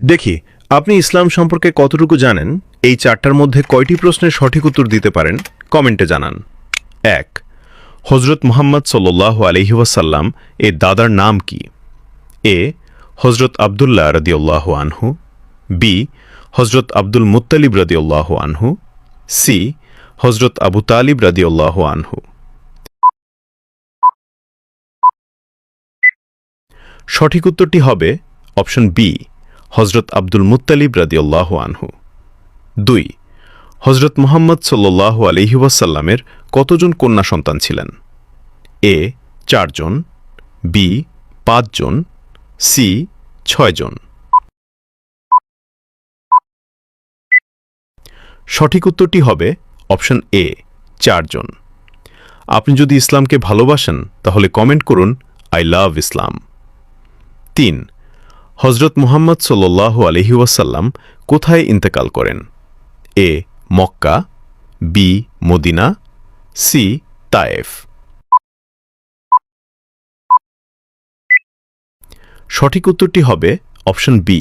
দেখি আপনি ইসলাম সম্পর্কে কতটুকু জানেন। এই চারটার মধ্যে কয়টি প্রশ্নের সঠিক উত্তর দিতে পারেন কমেন্টে জানান। 1. হজরত মুহাম্মদ সাল্লাল্লাহু আলাইহি ওয়াসাল্লাম এর দাদার নাম কি? এ. হজরত আবদুল্লাহ রাদিয়াল্লাহু আনহু, বি. হজরত আব্দুল মুত্তালিব রাদিয়াল্লাহু আনহু, সি. হজরত আবু তালিব রাদিয়াল্লাহু আনহু। সঠিক উত্তরটি হবে অপশন বি, হজরত আব্দুল মুত্তালিব রাদিয়াল্লাহু আনহু। 2. হজরত মুহাম্মদ সাল্লাল্লাহু আলাইহি ওয়াসাল্লামের কতজন কন্যা সন্তান ছিলেন? এ. 4 জন, বি. 5 জন, সি. 6 জন। সঠিক উত্তরটি হবে অপশন এ, 4 জন। আপনি যদি ইসলামকে ভালোবাসেন তাহলে কমেন্ট করুন আই লাভ ইসলাম। 3. হজরত মুহাম্মদ সাল্লাল্লাহু আলাইহি ওয়াসাল্লাম কোথায় ইন্তেকাল করেন? A. Mecca, B. Medina, C. Taif. সঠিক উত্তরটি হবে অপশন বি,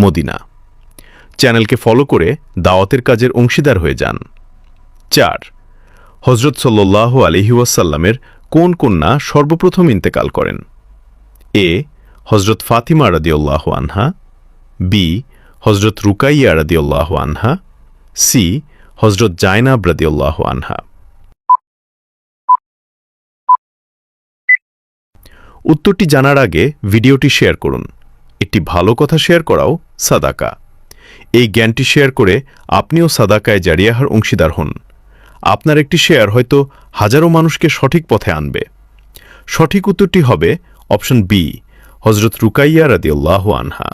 মদিনা। চ্যানেলকে ফলো করে দাওয়াতের কাজের অংশীদার হয়ে যান। 4. হজরত সাল্লাল্লাহু আলাইহি ওয়াসাল্লামের কোন কন্যা সর্বপ্রথম ইন্তেকাল করেন? এ. হজরত ফাতিমা রাদিয়াল্লাহু আনহা, বি. হজরত রুকাইয়া রাদিয়াল্লাহু আনহা, সি. হজরত জায়নাব রাদিয়াল্লাহু আনহা। উত্তরটি জানার আগে ভিডিওটি শেয়ার করুন। একটি ভালো কথা শেয়ার করাও সাদাকা। এই জ্ঞানটি শেয়ার করে আপনিও সাদাকায় জারিয়াহার অংশীদার হন। আপনার একটি শেয়ার হয়তো হাজারো মানুষকে সঠিক পথে আনবে। সঠিক উত্তরটি হবে অপশন বি, হজরত রুকাইয়া রাদিয়াল্লাহু আনহা।